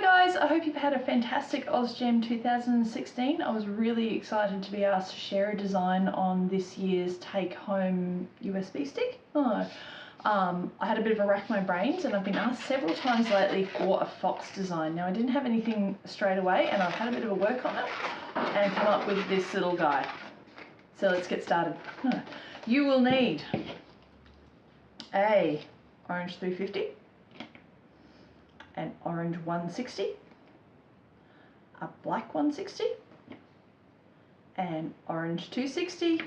Hi guys, I hope you've had a fantastic OzJam 2016. I was really excited to be asked to share a design on this year's take-home USB stick. I had a bit of a rack my brains and I've been asked several times lately for a Fox design. Now I didn't have anything straight away and I've had a bit of a work on it and come up with this little guy. So let's get started. You will need a orange 350, an orange 160, a black 160, an orange 260,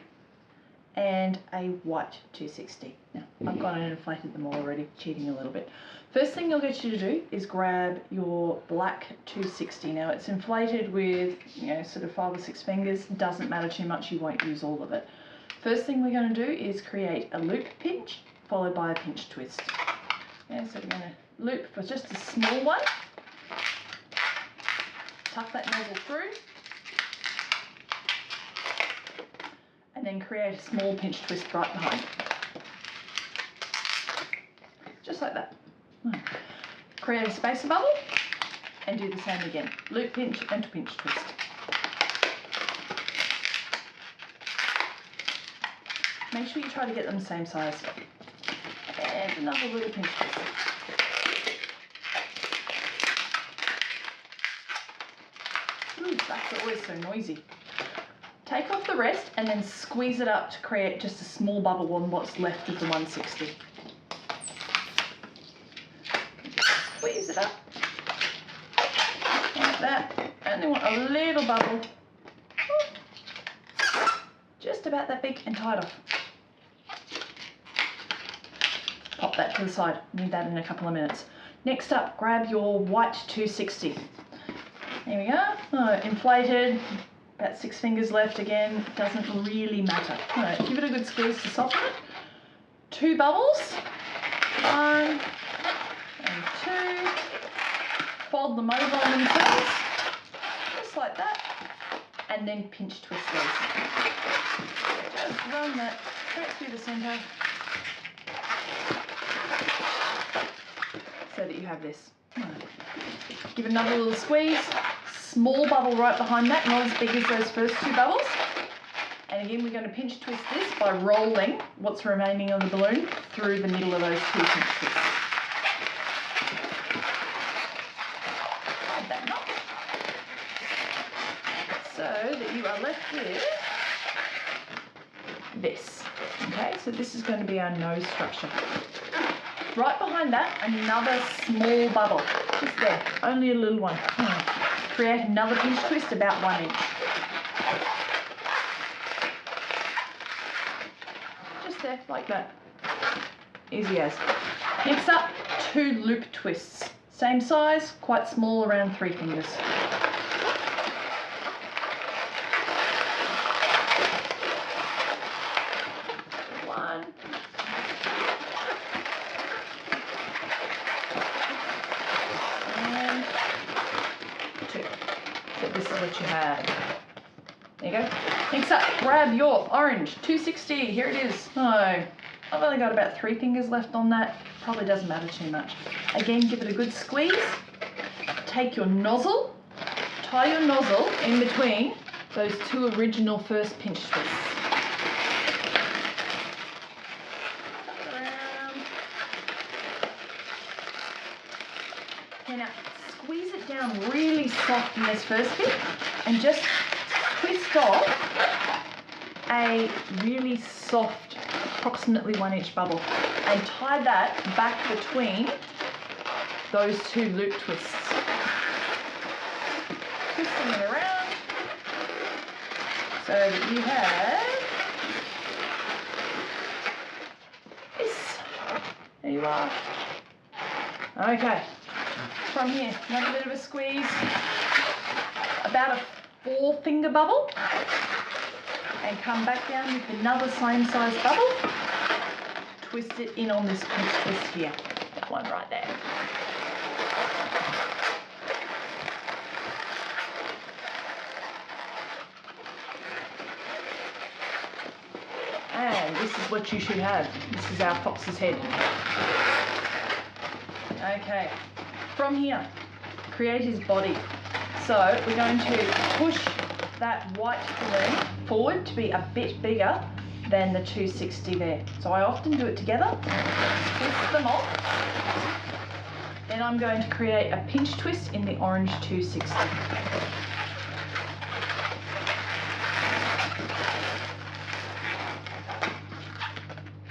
and a white 260. Now, I've gone and inflated them all already, cheating a little bit. First thing I'll get you to do is grab your black 260. Now, it's inflated with, sort of 5 or 6 fingers. Doesn't matter too much, you won't use all of it. First thing we're going to do is create a loop pinch, followed by a pinch twist. Yeah, so we're going to loop for just a small one, tuck that nozzle through, and then create a small pinch twist right behind. Just like that. Create a spacer bubble and do the same again. Loop pinch and pinch twist. Make sure you try to get them the same size. And another little pinch twist. Ooh, that's always so noisy. Take off the rest and then squeeze it up to create just a small bubble on what's left of the 160. Squeeze it up like that, and then want a little bubble, just about that big, and tie it off. Pop that to the side. Need that in a couple of minutes. Next up, grab your white 260. There we go. Inflated. About 6 fingers left again. Doesn't really matter. Give it a good squeeze to soften it. 2 bubbles. 1 and 2. Fold them over on themselves. Just like that. And then pinch twist those. Just run that straight through the centre. So that you have this. Give it another little squeeze. Small bubble right behind that, not as big as those first 2 bubbles. And again, we're going to pinch twist this by rolling what's remaining on the balloon through the middle of those 2 pinch twists. Hide that knot. So that you are left with this. Okay, so this is going to be our nose structure. Right behind that, another small bubble. Just there, only a little one. Create another pinch twist about 1 inch. Just there, like that. Easy as. Next up, 2 loop twists. Same size, quite small, around 3 fingers. This is what you have. There you go. Next up, grab your orange 260. Here it is. I've only got about 3 fingers left on that. Probably doesn't matter too much. Again, give it a good squeeze. Take your nozzle, tie your nozzle in between those 2 original first pinch twists. Now, squeeze it down really soft in this first bit and just twist off a really soft, approximately 1 inch bubble, and tie that back between those 2 loop twists. Twisting it around so that you have this. There you are. Okay. From here, another bit of a squeeze, about a 4 finger bubble, and come back down with another same size bubble, twist it in on this pinch twist here, that one right there. And this is what you should have. This is our fox's head. Okay. From here, create his body. So we're going to push that white balloon forward to be a bit bigger than the 260 there. So I often do it together, twist them off. Then I'm going to create a pinch twist in the orange 260.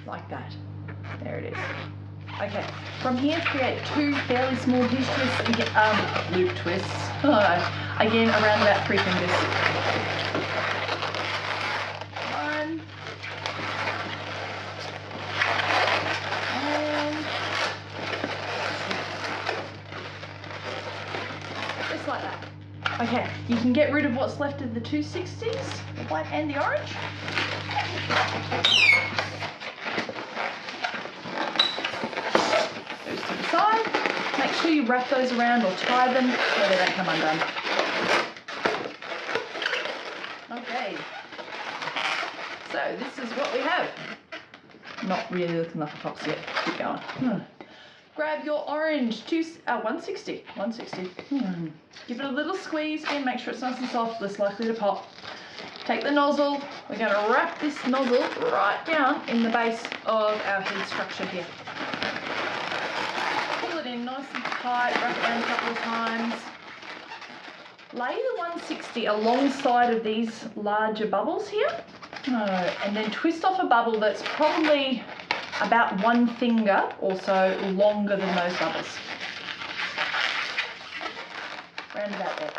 Like that. There it is. Okay, from here create 2 fairly small pinch twists, loop twists, again around about 3 fingers. 1, and just like that. Okay, you can get rid of what's left of the 260s, the white and the orange. Make sure you wrap those around or tie them so they don't come undone. Okay, so this is what we have. Not really looking like a fox yet. Keep going. Grab your orange 160. Give it a little squeeze again. Make sure it's nice and soft, less likely to pop. Take the nozzle. We're going to wrap this nozzle right down in the base of our head structure here. In nice and tight, wrap it around a couple of times. Lay the 160 alongside of these larger bubbles here, and then twist off a bubble that's probably about 1 finger or so longer than those bubbles. Round about there.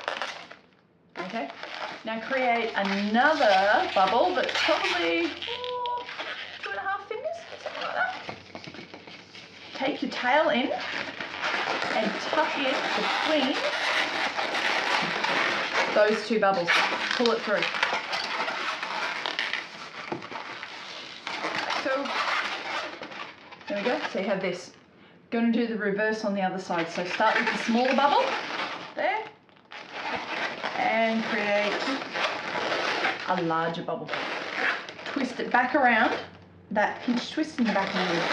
Okay, now create another bubble that's probably 2.5 fingers, something like that. Take your tail in and tuck it between those 2 bubbles. Pull it through. So, there we go. So you have this. Going to do the reverse on the other side. So start with the smaller bubble, there, and create a larger bubble. Twist it back around, that pinch twist in the back of the rib.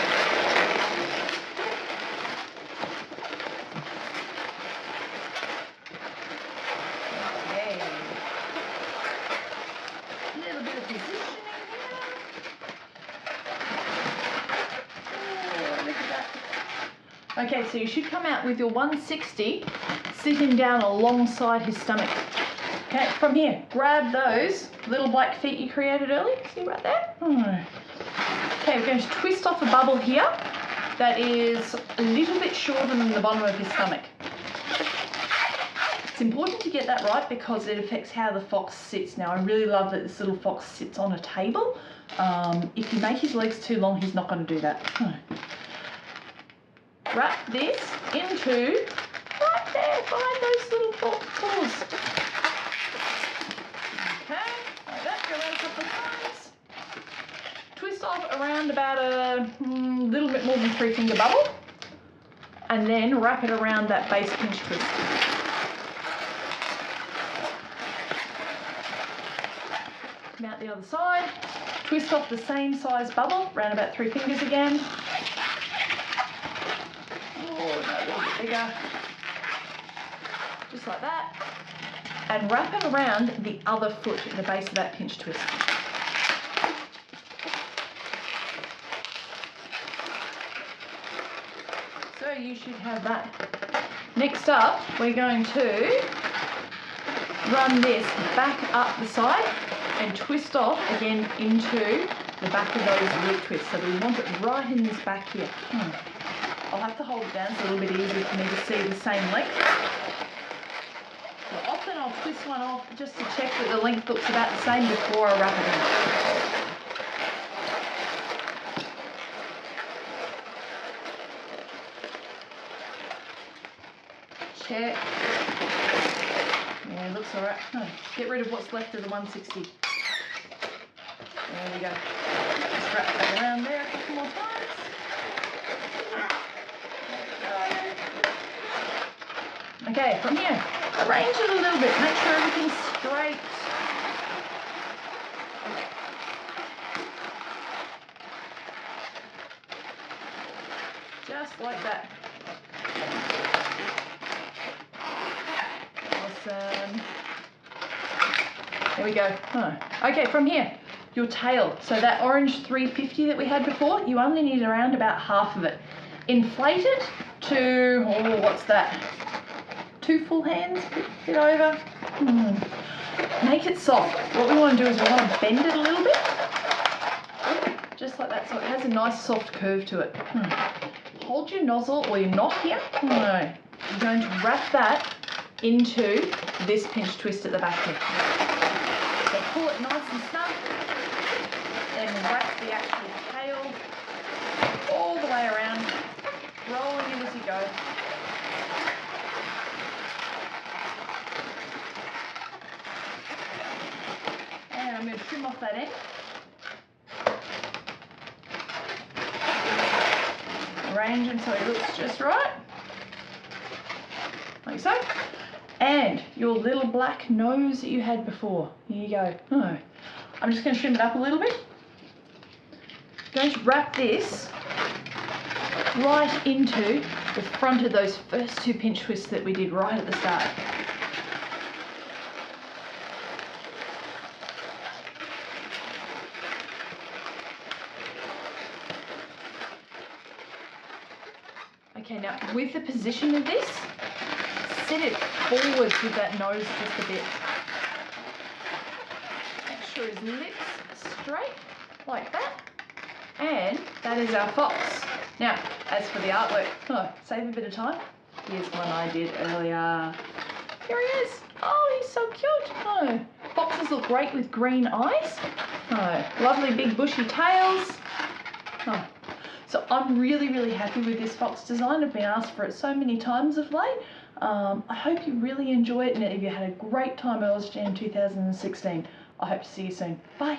Okay, so you should come out with your 160 sitting down alongside his stomach. Okay, from here, grab those little black feet you created earlier. See right there? Okay, we're going to twist off a bubble here that is a little bit shorter than the bottom of his stomach. It's important to get that right because it affects how the fox sits. Now, I really love that this little fox sits on a table. If you make his legs too long, he's not going to do that. Wrap this into right there, behind those little paws. Okay, like that, go around a couple of times. Twist off around about a little bit more than 3 finger bubble. And then wrap it around that base pinch twist. Come out the other side. Twist off the same size bubble, around about 3 fingers again. Bigger, just like that, and wrap it around the other foot at the base of that pinch twist. So you should have that. Next up, we're going to run this back up the side and twist off again into the back of those loop twists. So we want it right in this back here. I'll have to hold it down so it's a little bit easier for me to see the same length. So often I'll twist one off just to check that the length looks about the same before I wrap it in. Check. Yeah, it looks alright. Get rid of what's left of the 160. There we go. Just wrap that around there a couple more times. Okay, from here, arrange it a little bit. Make sure everything's straight. Just like that. There we go. Oh. Okay, from here, your tail. So that orange 350 that we had before, you only need around about half of it. Inflate it to, oh, what's that? 2 full hands, bit over. Make it soft. What we want to do is we want to bend it a little bit. Just like that, so it has a nice soft curve to it. Hold your nozzle or your knot here. No. You're going to wrap that into this pinch twist at the back here. So pull it nice and snug, then wrap the actual tail all the way around, rolling it as you go. And I'm going to trim off that end. Arrange him so he looks just right, like so. And your little black nose that you had before, here you go. Oh. I'm just going to trim it up a little bit. Going to wrap this right into the front of those first 2 pinch twists that we did right at the start. Okay, now with the position of this, set it forwards with that nose just a bit. Make sure his lips are straight, like that. And that is our fox. Now, as for the artwork, save a bit of time. Here's one I did earlier. Here he is. Oh, he's so cute. Oh, foxes look great with green eyes. Oh, lovely big bushy tails. Oh. So I'm really, really happy with this fox design. I've been asked for it so many times of late. I hope you really enjoy it, and if you had a great time at OzJam 2016, I hope to see you soon. Bye.